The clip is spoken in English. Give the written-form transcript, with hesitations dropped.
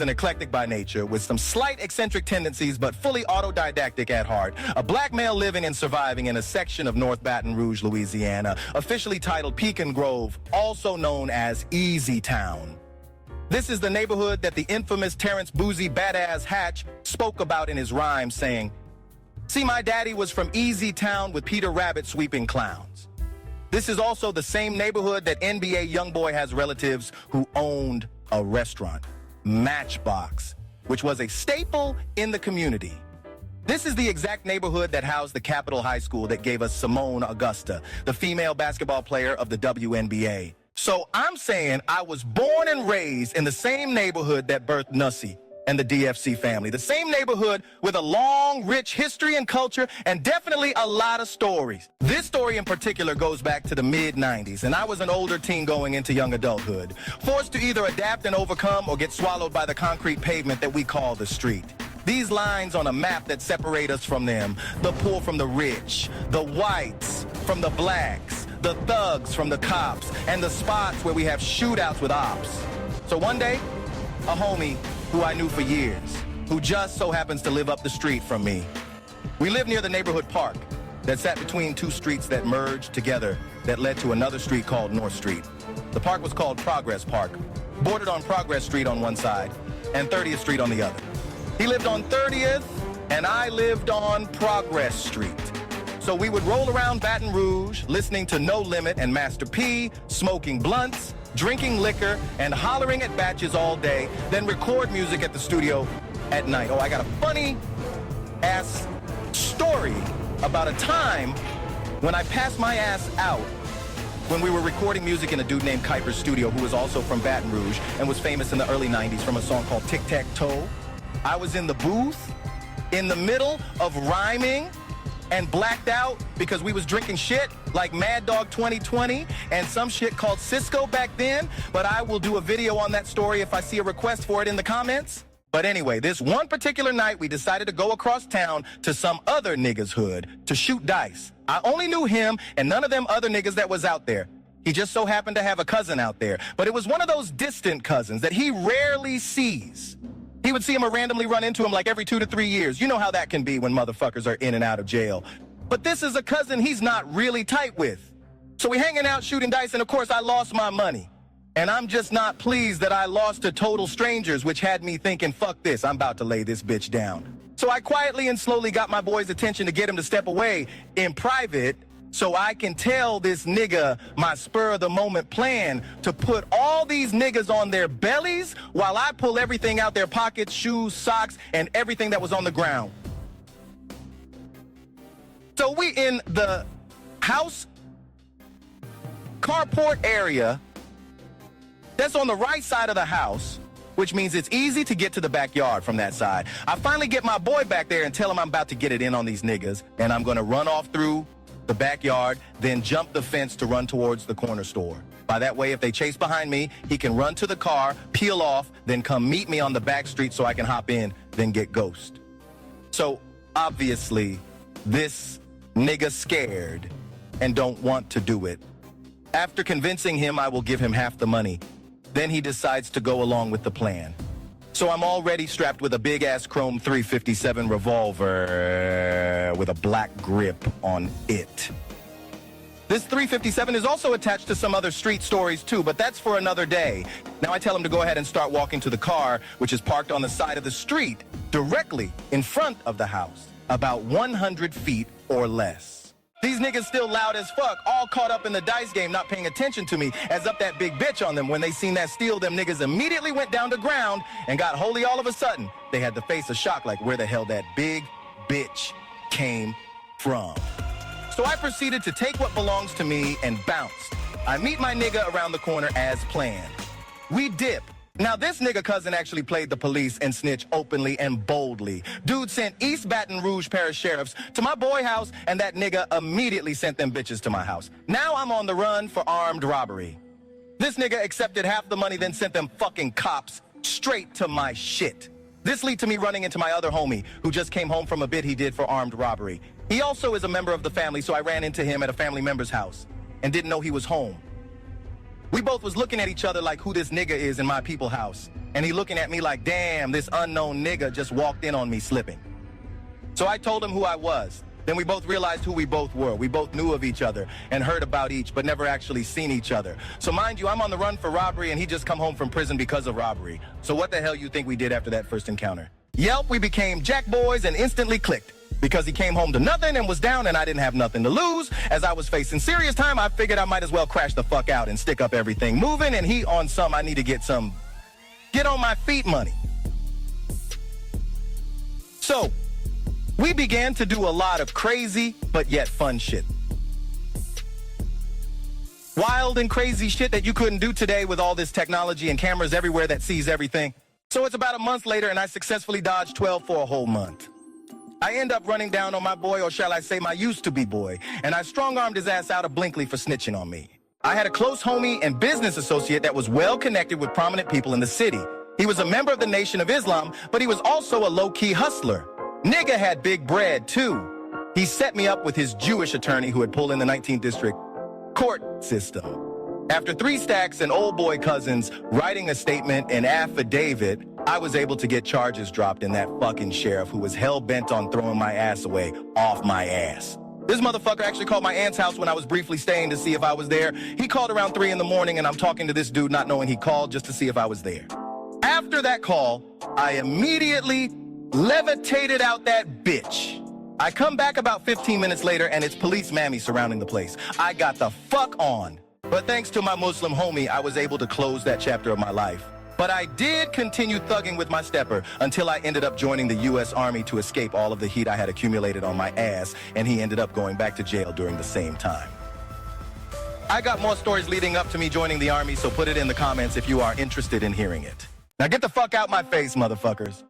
an eclectic by nature, with some slight eccentric tendencies, but fully autodidactic at heart. A black male living and surviving in a section of North Baton Rouge, Louisiana, officially titled Pecan Grove, also known as Easy Town. This is the neighborhood that the infamous Terrence Boosie Badazz Hatch spoke about in his rhyme, saying, "See, my daddy was from Easy Town with Peter Rabbit sweeping clowns." This is also the same neighborhood that NBA YoungBoy has relatives who owned a restaurant, Matchbox, which was a staple in the community. This is the exact neighborhood that housed the Capitol High School that gave us Simone Augusta, the female basketball player of the WNBA. So I'm saying I was born and raised in the same neighborhood that birthed Nussie and the DFC family. The same neighborhood with a long, rich history and culture, and definitely a lot of stories. This story in particular goes back to the mid-90s, and I was an older teen going into young adulthood, forced to either adapt and overcome or get swallowed by the concrete pavement that we call the street. These lines on a map that separate us from them, the poor from the rich, the whites from the blacks, the thugs from the cops, and the spots where we have shootouts with ops. So one day, a homie who I knew for years, who just so happens to live up the street from me. We lived near the neighborhood park that sat between two streets that merged together that led to another street called North Street. The park was called Progress Park, bordered on Progress Street on one side and 30th Street on the other. He lived on 30th and I lived on Progress Street. So we would roll around Baton Rouge, listening to No Limit and Master P, smoking blunts, drinking liquor, and hollering at batches all day, then record music at the studio at night. Oh, I got a funny-ass story about a time when I passed my ass out when we were recording music in a dude named Kuiper's studio, who was also from Baton Rouge and was famous in the early 90s from a song called Tic-Tac-Toe. I was in the booth, in the middle of rhyming, and blacked out because we was drinking shit like Mad Dog 2020 and some shit called Cisco back then, but I will do a video on that story if I see a request for it in the comments. But anyway, this one particular night, we decided to go across town to some other nigga's hood to shoot dice. I only knew him and none of them other niggas that was out there. He just so happened to have a cousin out there, but it was one of those distant cousins that he rarely sees. He would see him or randomly run into him like every 2 to 3 years. You know how that can be when motherfuckers are in and out of jail. But this is a cousin he's not really tight with. So we hanging out shooting dice, and of course I lost my money. And I'm just not pleased that I lost to total strangers, which had me thinking, fuck this, I'm about to lay this bitch down. So I quietly and slowly got my boy's attention to get him to step away in private so I can tell this nigga my spur-of-the-moment plan to put all these niggas on their bellies while I pull everything out their pockets, shoes, socks, and everything that was on the ground. So we in the house carport area that's on the right side of the house, which means it's easy to get to the backyard from that side. I finally get my boy back there and tell him I'm about to get it in on these niggas, and I'm gonna run off through the backyard, then jump the fence to run towards the corner store. By that way, if they chase behind me, he can run to the car, peel off, then come meet me on the back street so I can hop in, then get ghost. So, obviously, this nigga scared and don't want to do it. After convincing him I will give him half the money, then he decides to go along with the plan. So I'm already strapped with a big-ass chrome .357 revolver with a black grip on it. This .357 is also attached to some other street stories too, but that's for another day. Now I tell him to go ahead and start walking to the car, which is parked on the side of the street, directly in front of the house, about 100 feet or less. These niggas still loud as fuck, all caught up in the dice game, not paying attention to me, as up that big bitch on them. When they seen that steal, them niggas immediately went down to ground and got holy all of a sudden. They had to face a shock like where the hell that big bitch came from. So I proceeded to take what belongs to me and bounced. I meet my nigga around the corner as planned. We dip. Now this nigga cousin actually played the police and snitched openly and boldly. Dude sent East Baton Rouge Parish sheriffs to my boy house, and that nigga immediately sent them bitches to my house. Now I'm on the run for armed robbery. This nigga accepted half the money, then sent them fucking cops straight to my shit. This lead to me running into my other homie, who just came home from a bid he did for armed robbery. He also is a member of the family, so I ran into him at a family member's house and didn't know he was home. We both was looking at each other like who this nigga is in my people house. And he looking at me like, damn, this unknown nigga just walked in on me slipping. So I told him who I was. Then we both realized who we both were. We both knew of each other and heard about each, but never actually seen each other. So mind you, I'm on the run for robbery and he just come home from prison because of robbery. So what the hell you think we did after that first encounter? Yelp, we became jack boys and instantly clicked. Because he came home to nothing and was down and I didn't have nothing to lose. As I was facing serious time, I figured I might as well crash the fuck out and stick up everything moving, and he on some I need to get on my feet money. So, we began to do a lot of crazy but yet fun shit. Wild and crazy shit that you couldn't do today with all this technology and cameras everywhere that sees everything. So it's about a month later and I successfully dodged 12 for a whole month. I end up running down on my boy, or shall I say my used-to-be boy, and I strong-armed his ass out of Blinkley for snitching on me. I had a close homie and business associate that was well-connected with prominent people in the city. He was a member of the Nation of Islam, but he was also a low-key hustler. Nigga had big bread, too. He set me up with his Jewish attorney who had pulled in the 19th District court system. After 3 stacks and old boy cousins writing a statement and affidavit, I was able to get charges dropped in that fucking sheriff who was hell-bent on throwing my ass away off my ass. This motherfucker actually called my aunt's house when I was briefly staying to see if I was there. He called around 3 in the morning and I'm talking to this dude not knowing he called just to see if I was there. After that call, I immediately levitated out that bitch. I come back about 15 minutes later and it's police mammy surrounding the place. I got the fuck on. But thanks to my Muslim homie, I was able to close that chapter of my life. But I did continue thugging with my stepper until I ended up joining the U.S. Army to escape all of the heat I had accumulated on my ass, and he ended up going back to jail during the same time. I got more stories leading up to me joining the Army, so put it in the comments if you are interested in hearing it. Now get the fuck out my face, motherfuckers.